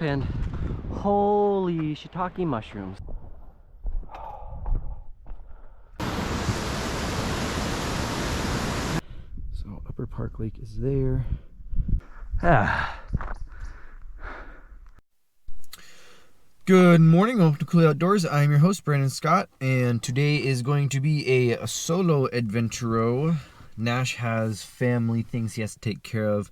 and holy shiitake mushrooms. So Upper Park Lake is there. Good morning, welcome to Cooley Outdoors. I'm your host, Brandon Scott, and today is going to be a solo adventuro. Nash has family things he has to take care of,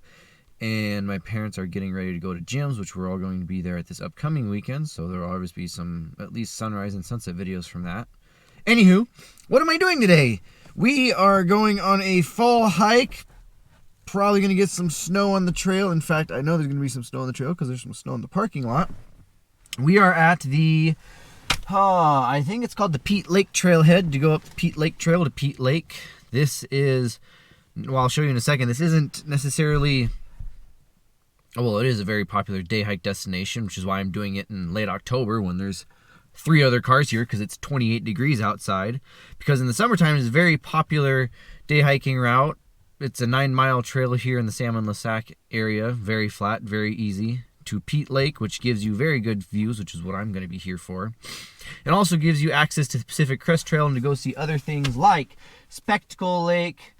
and my parents are getting ready to go to gyms, which we're all going to be there at this upcoming weekend, so there will always be some, at least sunrise and sunset videos from that. Anywho, what am I doing today? We are going on a fall hike. Probably going to get some snow on the trail. In fact, I know there's going to be some snow on the trail because there's some snow in the parking lot. We are at the, I think it's called the Peat Lake Trailhead, to go up the Peat Lake Trail to Peat Lake. This is, well, I'll show you in a second. This isn't necessarily, well, it is a very popular day hike destination, which is why I'm doing it in late October when there's 3 other cars here, because it's 28 degrees outside. Because in the summertime, it's a very popular day hiking route. It's a 9-mile trail here in the Salmon-Lasac area, very flat, very easy, to Peat Lake, which gives you very good views, which is what I'm going to be here for. It also gives you access to the Pacific Crest Trail and to go see other things like Spectacle Lake,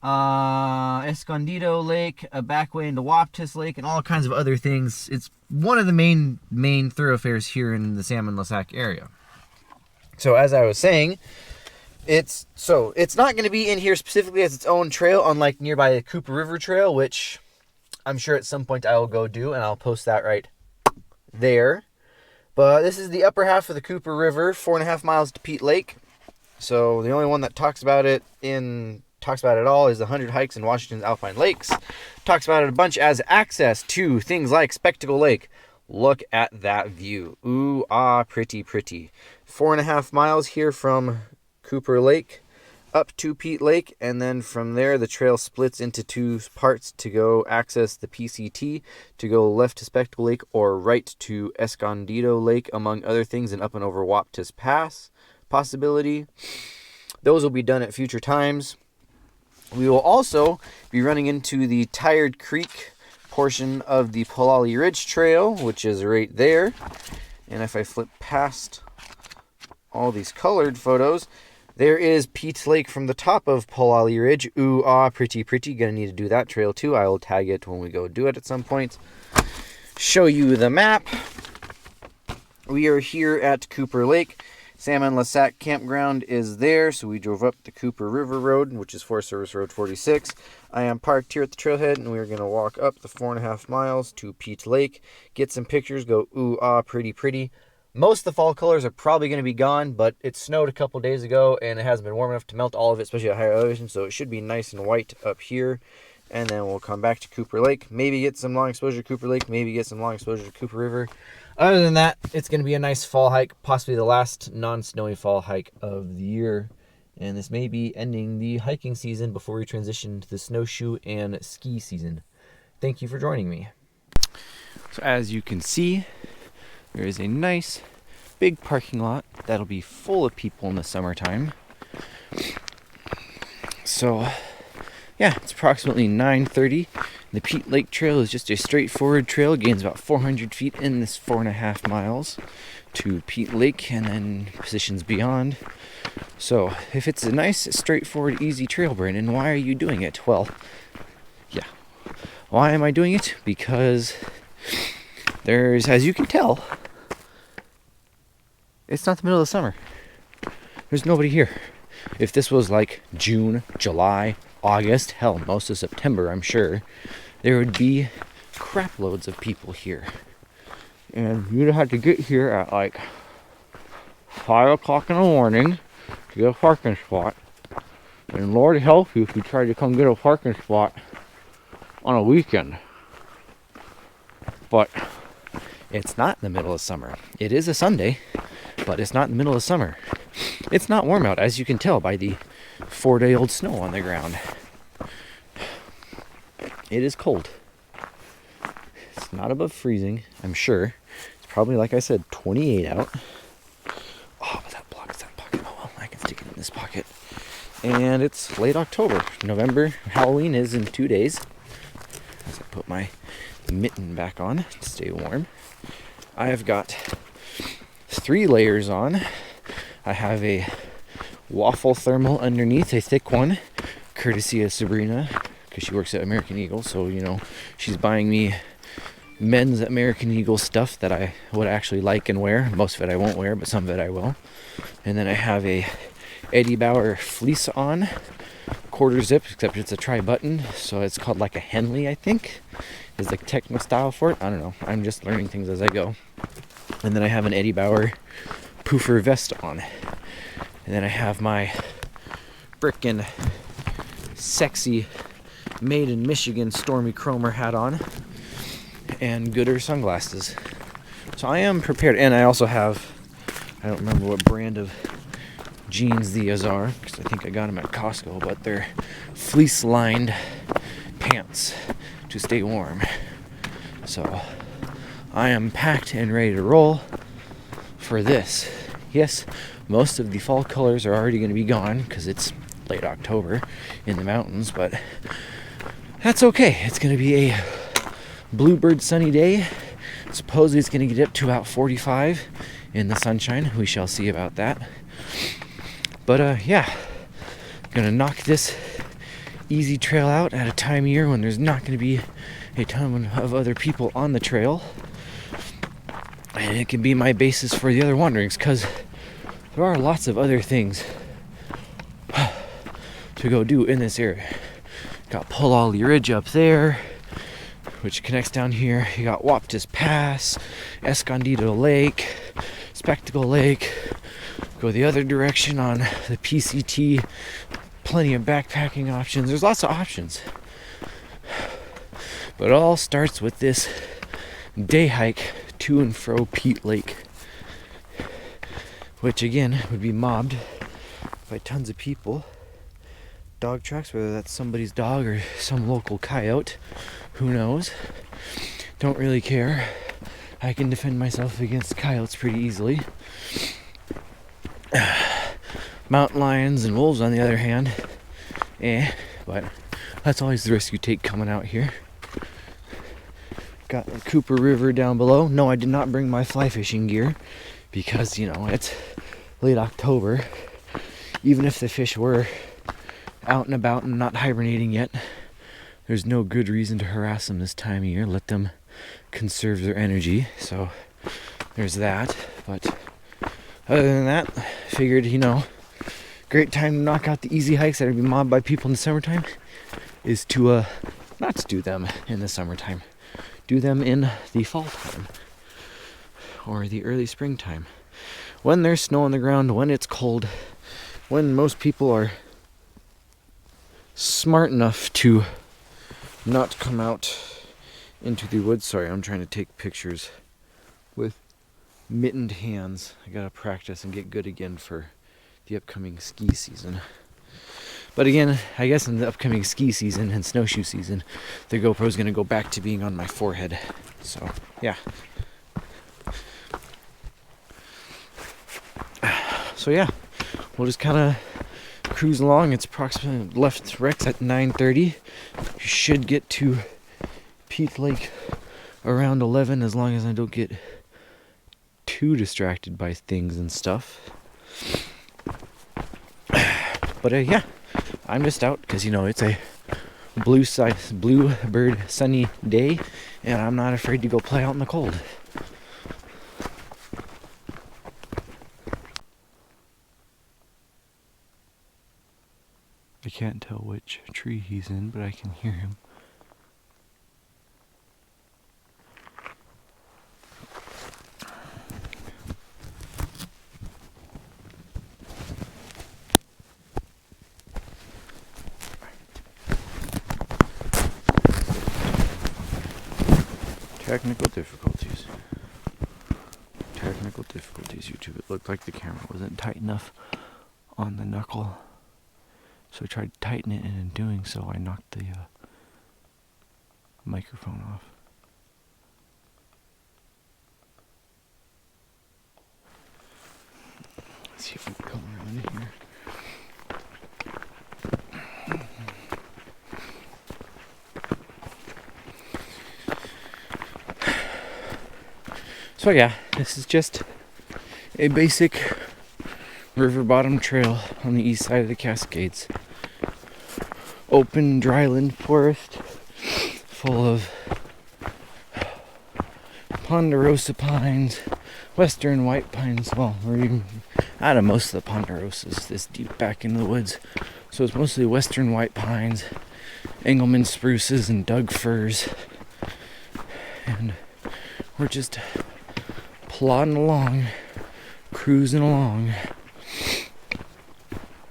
Escondido Lake, a back way into Waptus Lake, and all kinds of other things. It's one of the main thoroughfares here in the Salmon-Lasac area. So as I was saying, it's not going to be in here specifically as its own trail, unlike nearby the Cooper River Trail, which I'm sure at some point I will go do, and I'll post that right there. But this is the upper half of the Cooper River, 4.5 miles to Peat Lake. So the only one that talks about it at all is the 100 Hikes in Washington's Alpine Lakes. Talks about it a bunch as access to things like Spectacle Lake. Look at that view. Ooh, ah, pretty, pretty. 4.5 miles here from Cooper Lake up to Peat Lake, and then from there the trail splits into 2 parts to go access the PCT, to go left to Spectacle Lake or right to Escondido Lake, among other things, and up and over Waptus Pass possibility. Those will be done at future times. We will also be running into the Tired Creek portion of the Pollalie Ridge Trail, which is right there. And if I flip past all these colored photos, there is Peat Lake from the top of Pollalie Ridge. Ooh, ah, pretty, pretty. Gonna need to do that trail too. I will tag it when we go do it at some point. Show you the map. We are here at Cooper Lake. Salmon-Lasac Campground is there, so we drove up the Cooper River Road, which is Forest Service Road 46. I am parked here at the trailhead, and we are going to walk up the 4.5 miles to Peat Lake, get some pictures, go ooh, ah, pretty, pretty. Most of the fall colors are probably going to be gone, but it snowed a couple days ago, and it hasn't been warm enough to melt all of it, especially at higher elevation, so it should be nice and white up here. And then we'll come back to Cooper Lake, maybe get some long exposure to Cooper Lake, maybe get some long exposure to Cooper River. Other than that, it's going to be a nice fall hike, possibly the last non-snowy fall hike of the year. And this may be ending the hiking season before we transition to the snowshoe and ski season. Thank you for joining me. So as you can see, there is a nice big parking lot that'll be full of people in the summertime. So yeah, it's approximately 9:30. The Peat Lake Trail is just a straightforward trail. It gains about 400 feet in this 4.5 miles to Peat Lake and then positions beyond. So if it's a nice, straightforward, easy trail, Brandon, why are you doing it? Well, yeah. Why am I doing it? Because there's, as you can tell, it's not the middle of summer. There's nobody here. If this was like June, July, August, hell, most of September, I'm sure, there would be crap loads of people here. And you'd have to get here at like 5 o'clock in the morning to get a parking spot. And Lord help you if you try to come get a parking spot on a weekend. But it's not in the middle of summer. It is a Sunday, but it's not in the middle of summer. It's not warm out, as you can tell by the 4-day-old snow on the ground. It is cold. It's not above freezing, I'm sure. It's probably, like I said, 28 out. Oh, but that blocks that pocket. Oh well, I can stick it in this pocket. And it's late October. November, Halloween is in 2 days. As I put my mitten back on to stay warm. I have got 3 layers on. I have a waffle thermal underneath, a thick one, courtesy of Sabrina, because she works at American Eagle, so you know she's buying me men's American Eagle stuff that I would actually like and wear. Most of it I won't wear, but some of it I will. And then I have a Eddie Bauer fleece on, quarter zip, except it's a tri-button, so it's called like a Henley, I think is like techno style for it. I don't know, I'm just learning things as I go. And then I have an Eddie Bauer poofer vest on. And then I have my frickin' sexy made in Michigan Stormy Cromer hat on and Gooder sunglasses. So I am prepared. And I also have, I don't remember what brand of jeans these are, because I think I got them at Costco, but they're fleece lined pants to stay warm. So I am packed and ready to roll for this. Yes, most of the fall colors are already going to be gone because it's late October in the mountains, but that's okay. It's going to be a bluebird sunny day. Supposedly it's going to get up to about 45 in the sunshine. We shall see about that. But yeah, gonna knock this easy trail out at a time of year when there's not going to be a ton of other people on the trail, and it can be my basis for the other wanderings, because there are lots of other things to go do in this area. Got Pollalie Ridge up there, which connects down here. You got Waptus Pass, Escondido Lake, Spectacle Lake. Go the other direction on the PCT. Plenty of backpacking options. There's lots of options. But it all starts with this day hike to and fro Peat Lake, which again would be mobbed by tons of people. Dog tracks, whether that's somebody's dog or some local coyote, who knows. Don't really care. I can defend myself against coyotes pretty easily. Mountain lions and wolves, on the other hand, but that's always the risk you take coming out here. Got the Cooper River down below. No, I did not bring my fly fishing gear because, you know, it's late October. Even if the fish were out and about and not hibernating yet, there's no good reason to harass them this time of year. Let them conserve their energy. So there's that. But other than that, figured, you know, great time to knock out the easy hikes that are be mobbed by people in the summertime is to not to do them in the summertime. Do them in the fall time or the early springtime, when there's snow on the ground, when it's cold, when most people are smart enough to not come out into the woods. Sorry, I'm trying to take pictures with mittened hands. I gotta practice and get good again for the upcoming ski season. But again, I guess in the upcoming ski season and snowshoe season, the GoPro's gonna go back to being on my forehead. So yeah. So yeah, we'll just kind of cruise along. It's approximately left Rex at 9:30. You should get to Peat Lake around 11, as long as I don't get too distracted by things and stuff. But yeah, I'm just out because, you know, it's a bluebird sunny day, and I'm not afraid to go play out in the cold. I can't tell which tree he's in, but I can hear him. Technical difficulties, YouTube. It looked like the camera wasn't tight enough on the knuckle, so I tried to tighten it, and in doing so I knocked the microphone off. Let's see if we can come around here. So yeah, this is just a basic river bottom trail on the east side of the Cascades. Open dryland forest full of ponderosa pines, western white pines. Well, we're even out of most of the ponderosas this deep back into the woods. So it's mostly western white pines, Engelmann spruces, and Doug firs. And we're just plodding along, cruising along,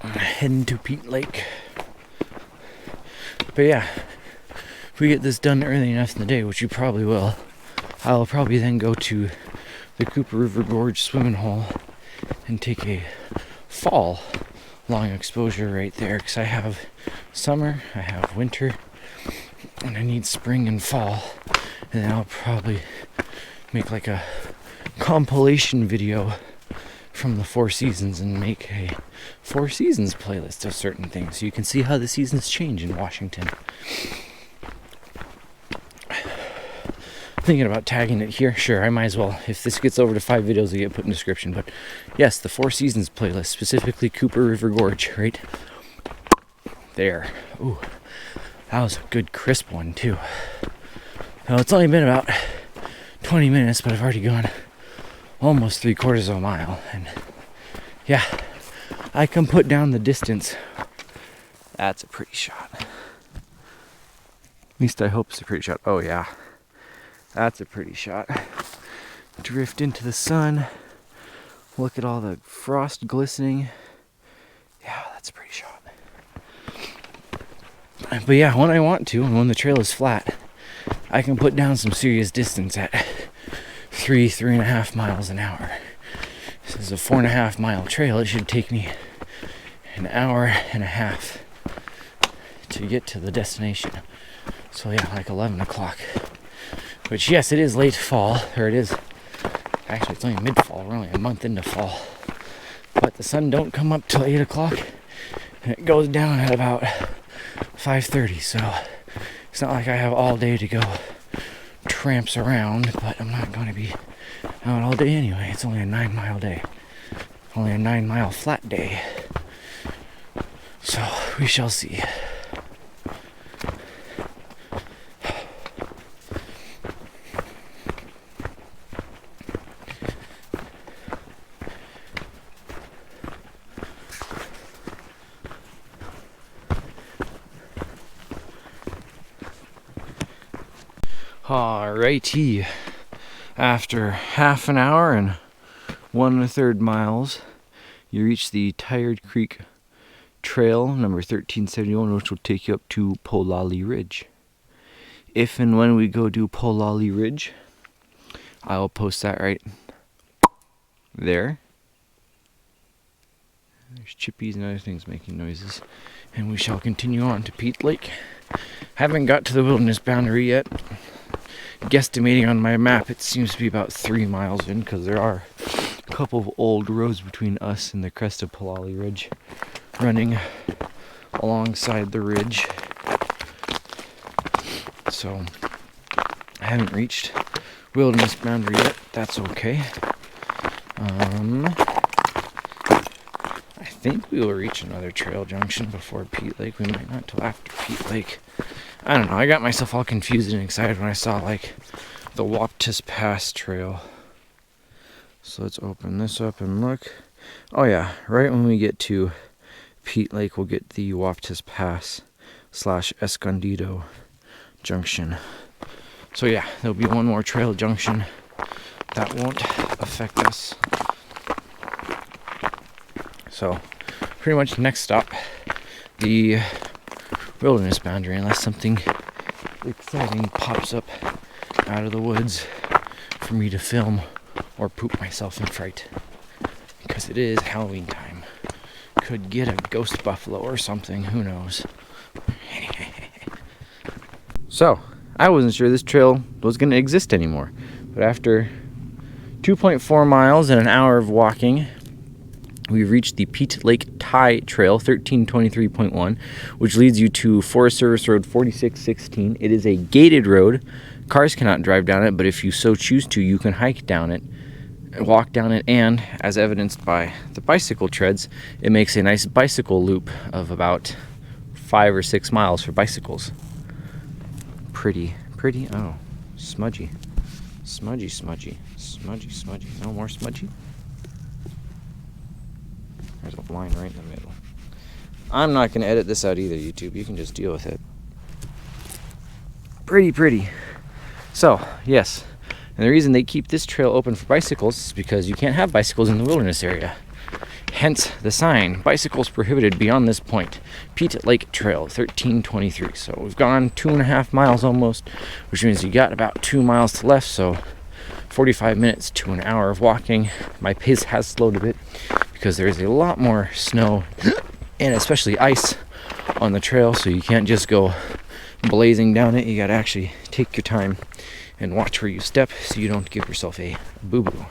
heading to Peat Lake. But yeah, if we get this done early enough in the day, which we probably will, I'll probably then go to the Cooper River Gorge swimming hole and take a fall long exposure right there, because I have summer, I have winter, and I need spring and fall. And then I'll probably make like a compilation video from the 4 seasons and make a 4 seasons playlist of certain things, so you can see how the seasons change in Washington. Thinking about tagging it here. Sure, I might as well. If this gets over to 5 videos, I get put in the description. But yes, the 4 seasons playlist, specifically Cooper River Gorge, right there. Ooh, that was a good crisp one too. Well, it's only been about 20 minutes, but I've already gone almost 3/4 of a mile, and yeah, I can put down the distance. That's a pretty shot. At least I hope it's a pretty shot. Oh yeah, that's a pretty shot. Drift into the sun. Look at all the frost glistening. Yeah, that's a pretty shot. But yeah, when I want to, and when the trail is flat, I can put down some serious distance at 3.5 miles an hour. This is a 4.5 mile trail. It should take me an hour and a half to get to the destination. So yeah, like 11 o'clock. Which, yes, it is late fall, or it is, actually it's only mid-fall, we're only a month into fall. But the sun don't come up till 8 o'clock, and it goes down at about 5:30, so it's not like I have all day to go tramps around, but I'm not going to be out all day anyway. It's only a 9-mile day. Only a 9-mile flat day. So, we shall see. Alrighty, after half an hour and 1 1/3 miles, you reach the Tired Creek Trail number 1371, which will take you up to Pollalie Ridge. If and when we go do Pollalie Ridge, I will post that right there. There's chippies and other things making noises. And we shall continue on to Peat Lake. Haven't got to the wilderness boundary yet. Guesstimating on my map, it seems to be about 3 miles in, because there are a couple of old roads between us and the crest of Pollalie Ridge running alongside the ridge. So I haven't reached wilderness boundary yet. That's okay. I think we will reach another trail junction before Peat Lake. We might not till after Peat Lake. I don't know, I got myself all confused and excited when I saw like the Waptus Pass trail. So let's open this up and look. Oh yeah, right when we get to Peat Lake, we'll get the Waptus Pass / Escondido junction. So yeah, there'll be one more trail junction that won't affect us. So pretty much next stop, the wilderness boundary, unless something exciting pops up out of the woods for me to film or poop myself in fright, because it is Halloween time. Could get a ghost buffalo or something, who knows. So I wasn't sure this trail was going to exist anymore, but after 2.4 miles and an hour of walking, we've reached the Lake Tie Trail 1323.1, which leads you to Forest Service Road 4616. It is a gated road Cars cannot drive down it, but if you so choose to, you can hike down it, walk down it, and as evidenced by the bicycle treads, it makes a nice bicycle loop of about 5 or 6 miles for bicycles. Pretty. Oh, smudgy. Smudgy. No more smudgy. There's a line right in the middle. I'm not going to edit this out either, YouTube. You can just deal with it. Pretty. So, yes. And the reason they keep this trail open for bicycles is because you can't have bicycles in the wilderness area. Hence the sign, bicycles prohibited beyond this point. Pete Lake Trail, 1323. So we've gone 2.5 miles almost, which means you got about 2 miles to left. So 45 minutes to an hour of walking. My pace has slowed a bit because there is a lot more snow and especially ice on the trail. So you can't just go blazing down it. You got to actually take your time and watch where you step so you don't give yourself a boo-boo.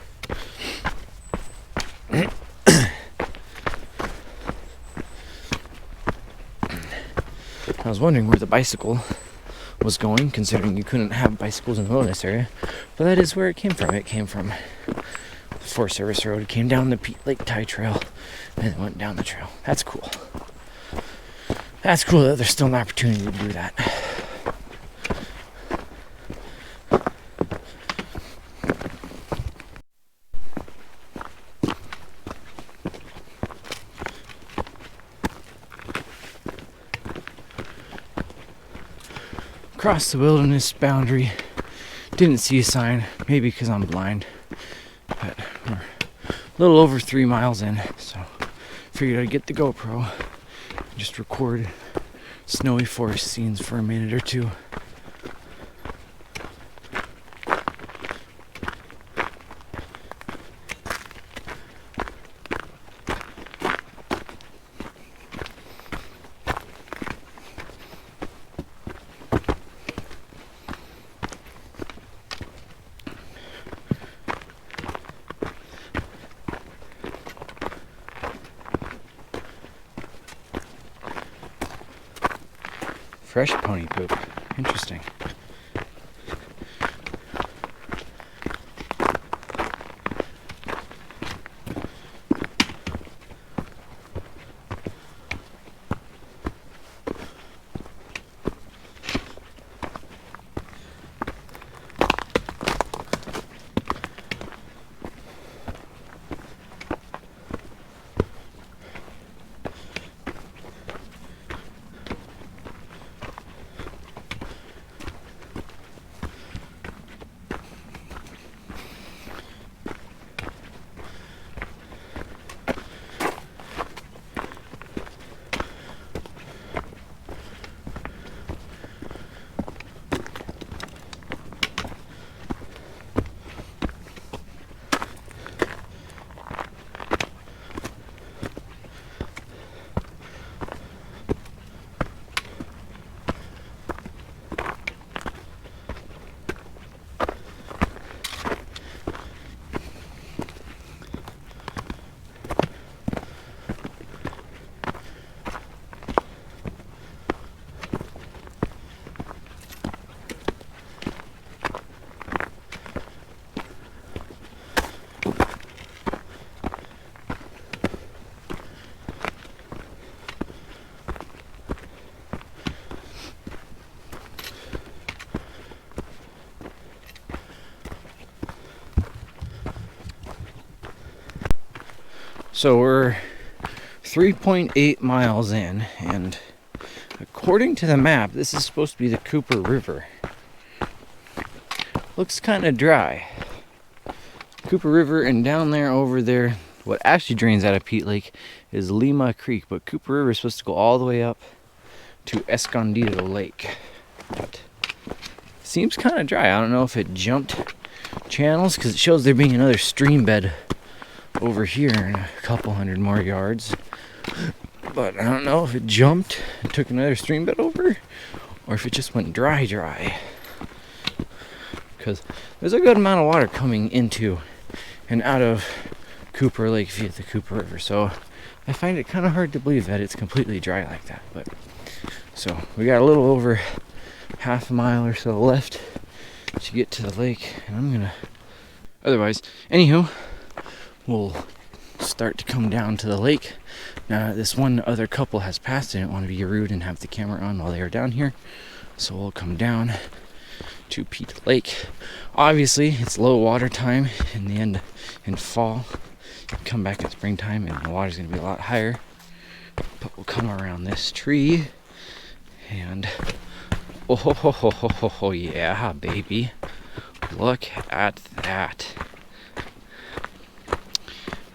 I was wondering where the bicycle was going, considering you couldn't have bicycles in the wilderness area, but that is where it came from. It came from the Forest Service Road. It came down the Lake Tie Trail, and it went down the trail. That's cool. That's cool that there's still an opportunity to do that. Crossed the wilderness boundary. Didn't see a sign, maybe because I'm blind. But we're a little over 3 miles in, so figured I'd get the GoPro and just record snowy forest scenes for a minute or two. Fresh pony poop. Interesting. So we're 3.8 miles in, and according to the map, this is supposed to be the Cooper River. Looks kind of dry. Cooper River, and down there, over there, what actually drains out of Pete Lake is Lima Creek, but Cooper River is supposed to go all the way up to Escondido Lake. But it seems kind of dry. I don't know if it jumped channels, because it shows there being another stream bed over here in a couple hundred more yards, but I don't know if it jumped and took another stream bed over, or if it just went dry, because there's a good amount of water coming into and out of Cooper Lake via the Cooper River, so I find it kind of hard to believe that it's completely dry like that. But so we got a little over half a mile or so left to get to the lake, and I'm gonna, otherwise, anywho, we'll start to come down to the lake. Now, this one other couple has passed. I didn't want to be rude and have the camera on while they are down here, so we'll come down to Peat Lake. Obviously, it's low water time in the end in fall. Come back in springtime and the water's gonna be a lot higher. But we'll come around this tree and oh yeah, baby. Look at that.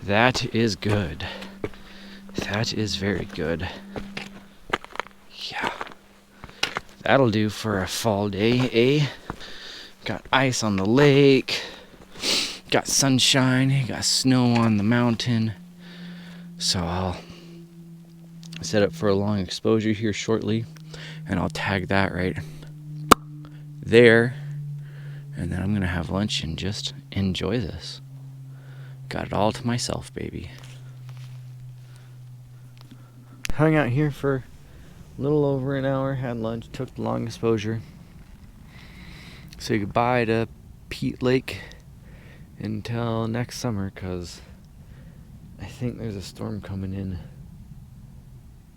That is good. That is very good. Yeah. That'll do for a fall day, eh? Got ice on the lake. Got sunshine. Got snow on the mountain. So I'll set up for a long exposure here shortly. And I'll tag that right there. And then I'm going to have lunch and just enjoy this. Got it all to myself, baby. Hung out here for a little over an hour, had lunch, took the long exposure. Say goodbye to Peat Lake until next summer, because I think there's a storm coming in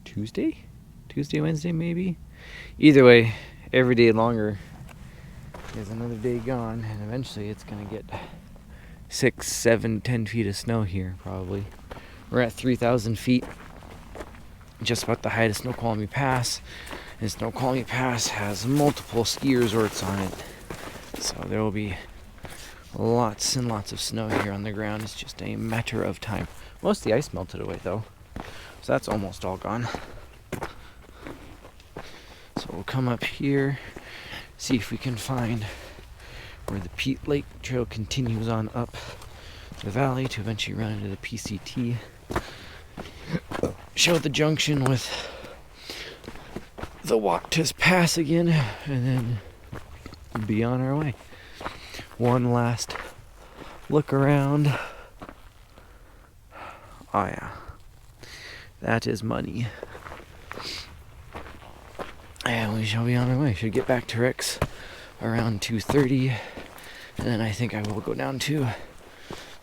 Tuesday, Wednesday maybe. Either way, every day longer is another day gone, and eventually it's gonna get 6, 7, 10 feet of snow here probably. We're at 3,000 feet, just about the height of Snoqualmie Pass, and Snoqualmie Pass has multiple ski resorts on it, so there will be lots and lots of snow here on the ground. It's just a matter of time. Most of the ice melted away though, so that's almost all gone. So we'll come up here, see if we can find where the Peat Lake Trail continues on up the valley to eventually run into the PCT. Show the junction with the Waptus Pass again, and then be on our way. One last look around. Oh yeah, that is money. And we shall be on our way. Should get back to Rick's around 2:30, and then I think I will go down to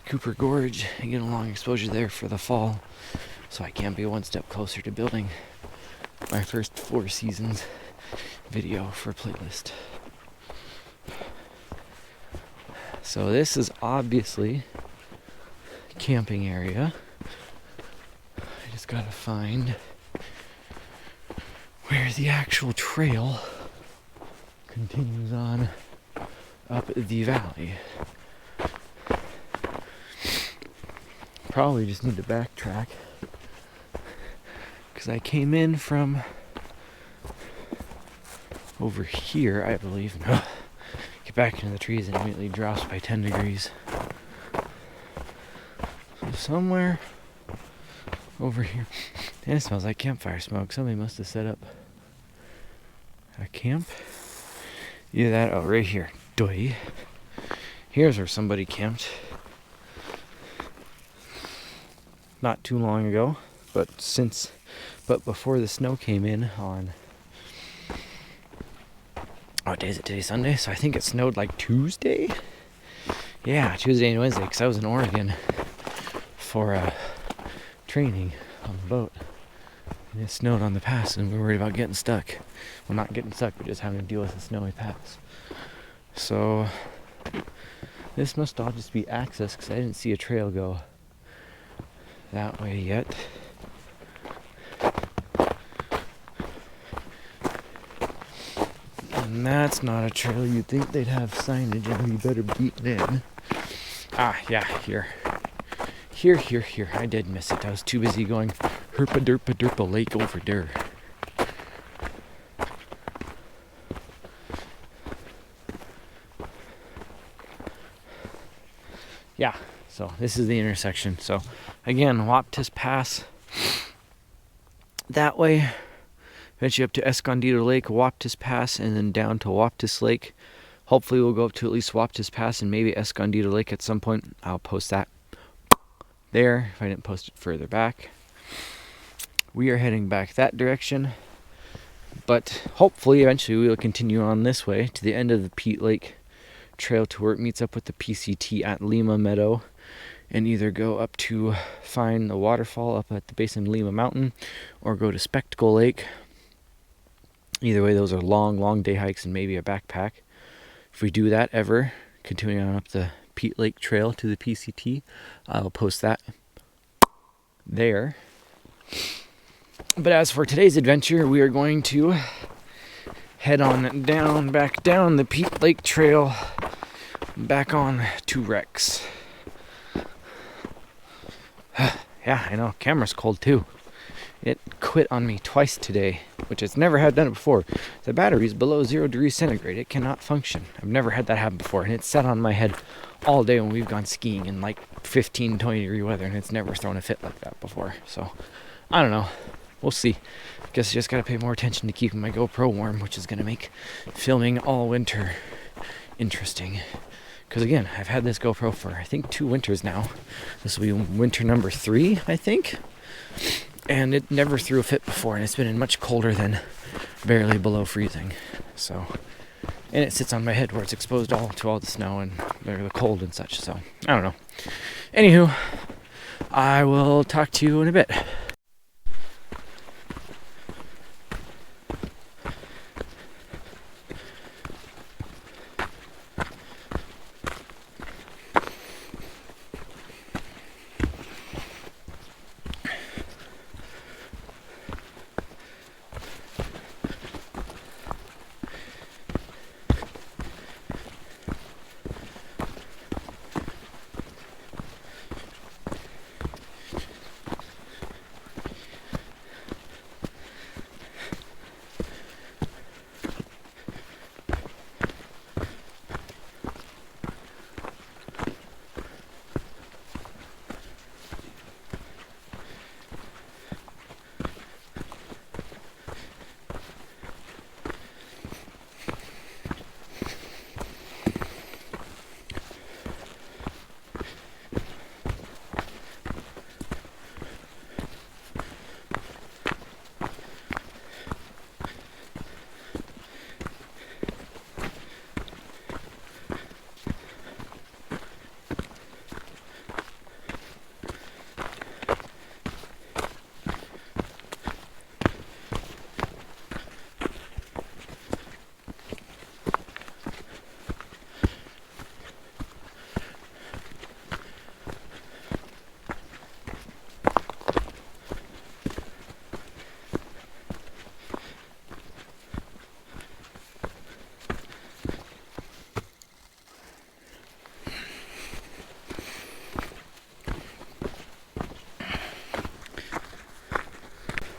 Cooper Gorge and get a long exposure there for the fall, so I can be one step closer to building my first 4 seasons video for playlist. So this is obviously a camping area. I just gotta find where the actual trail continues on up the valley. Probably just need to backtrack, because I came in from over here, I believe. Get back into the trees and immediately drops by 10 degrees. So somewhere over here. And it smells like campfire smoke. Somebody must have set up a camp. Either that, oh, right here. Doy. Here's where somebody camped. Not too long ago, but before the snow came in on, what day is it today? Sunday? So I think it snowed like Tuesday? Yeah, Tuesday and Wednesday, because I was in Oregon for training on the boat. And it snowed on the pass, and we were worried about getting stuck. Well, not getting stuck, but just having to deal with the snowy pass. So this must all just be access, because I didn't see a trail go that way yet. And that's not a trail. You'd think they'd have signage and be better beaten in. Ah, yeah, here. Here. I did miss it. I was too busy going herpa derpa lake over there. Yeah, so this is the intersection. So again, Waptus Pass that way. Eventually up to Escondido Lake, Waptus Pass, and then down to Waptus Lake. Hopefully we'll go up to at least Waptus Pass and maybe Escondido Lake at some point. I'll post that there if I didn't post it further back. We are heading back that direction, but hopefully eventually we will continue on this way to the end of the Peat Lake trail to where it meets up with the PCT at Lima Meadow, and either go up to find the waterfall up at the base of Lima Mountain or go to Spectacle Lake. Either way, those are long day hikes and maybe a backpack. If we do that ever, continuing on up the Peat Lake Trail to the PCT, I'll post that there. But as for today's adventure, we are going to head on down, back down the Peat Lake Trail, back on to Rex. Yeah, I know, camera's cold too. It quit on me twice today, which it's never had done it before. The battery's below 0 degrees centigrade. It cannot function. I've never had that happen before, and it's sat on my head all day when we've gone skiing in like 15, 20 degree weather, and it's never thrown a fit like that before. So, I don't know. We'll see. Guess I just gotta pay more attention to keeping my GoPro warm, which is gonna make filming all winter interesting. Because again, I've had this GoPro for I think 2 winters now. This will be winter number 3, I think. And it never threw a fit before, and it's been much colder than barely below freezing. So, and it sits on my head where it's exposed to all the snow and the cold and such. So, I don't know. Anywho, I will talk to you in a bit.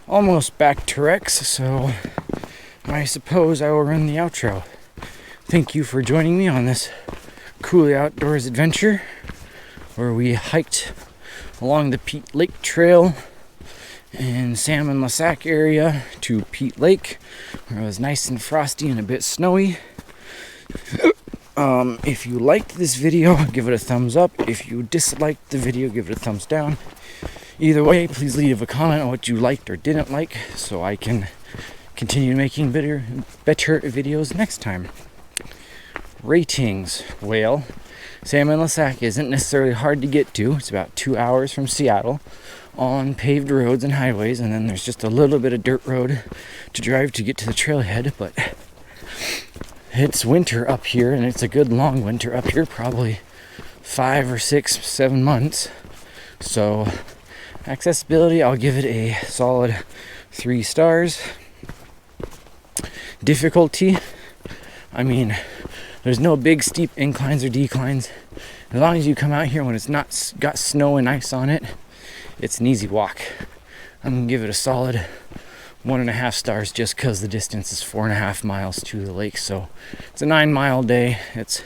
Almost back to Rex, so I suppose I will run the outro. Thank you for joining me on this cool outdoors adventure where we hiked along the Peat Lake Trail in Salmon-Lasac area to Peat Lake, where it was nice and frosty and a bit snowy. If you liked this video, give it a thumbs up. If you disliked the video, give it a thumbs down. Either way, please leave a comment on what you liked or didn't like so I can continue making better videos next time. Ratings. Well, Salmon-Lasac isn't necessarily hard to get to. It's about 2 hours from Seattle on paved roads and highways, and then there's just a little bit of dirt road to drive to get to the trailhead, but it's winter up here, and it's a good long winter up here, probably 5 or 6, 7 months. So accessibility, I'll give it a solid 3 stars. Difficulty, I mean, there's no big steep inclines or declines. As long as you come out here when it's not got snow and ice on it, it's an easy walk. I'm gonna give it a solid 1.5 stars just because the distance is 4.5 miles to the lake. So it's a 9-mile day. It's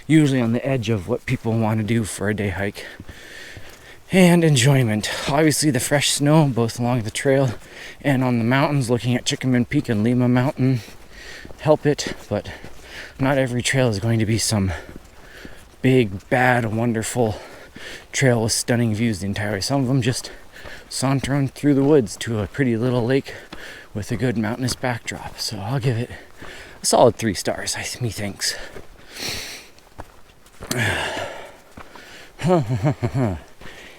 usually on the edge of what people want to do for a day hike. And enjoyment. Obviously the fresh snow both along the trail and on the mountains looking at Chickaman Peak and Lima Mountain help it, but not every trail is going to be some big, bad, wonderful trail with stunning views the entire way. Some of them just saunter on through the woods to a pretty little lake with a good mountainous backdrop. So I'll give it a solid 3 stars, methinks.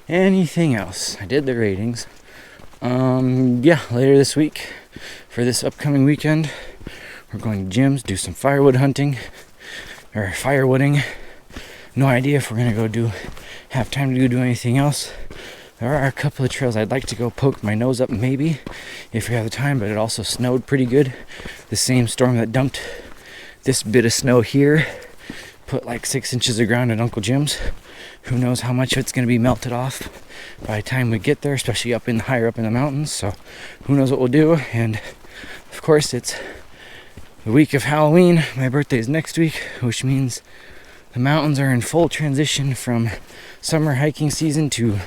Anything else? I did the ratings. Yeah, later this week, for this upcoming weekend, we're going to gyms, do some firewood hunting, or firewooding. No idea if we're gonna go have time to do anything else. There are a couple of trails I'd like to go poke my nose up, maybe, if we have the time, but it also snowed pretty good. The same storm that dumped this bit of snow here put like 6 inches of ground at Uncle Jim's. Who knows how much of it's going to be melted off by the time we get there, especially higher up in the mountains. So who knows what we'll do. And of course, it's the week of Halloween. My birthday is next week, which means the mountains are in full transition from summer hiking season to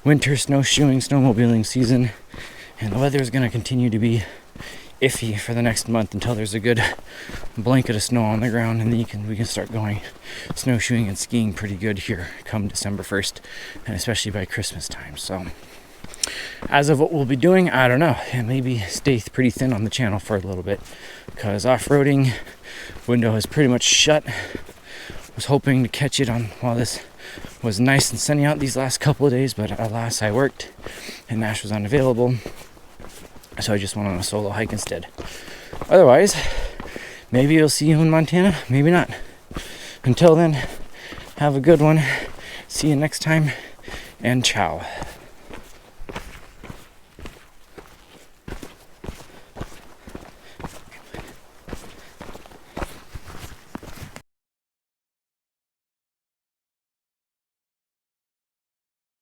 winter snowshoeing, snowmobiling season. And the weather is going to continue to be iffy for the next month until there's a good blanket of snow on the ground, and then we can start going snowshoeing and skiing pretty good here come December 1st, and especially by Christmas time. So as of what we'll be doing, I don't know, and maybe stay pretty thin on the channel for a little bit, because off-roading window is pretty much shut. Was hoping to catch it on while this was nice and sunny out these last couple of days, but alas, I worked and Nash was unavailable. So I just went on a solo hike instead. Otherwise, maybe I'll see you in Montana, maybe not. Until then, have a good one. See you next time, and ciao.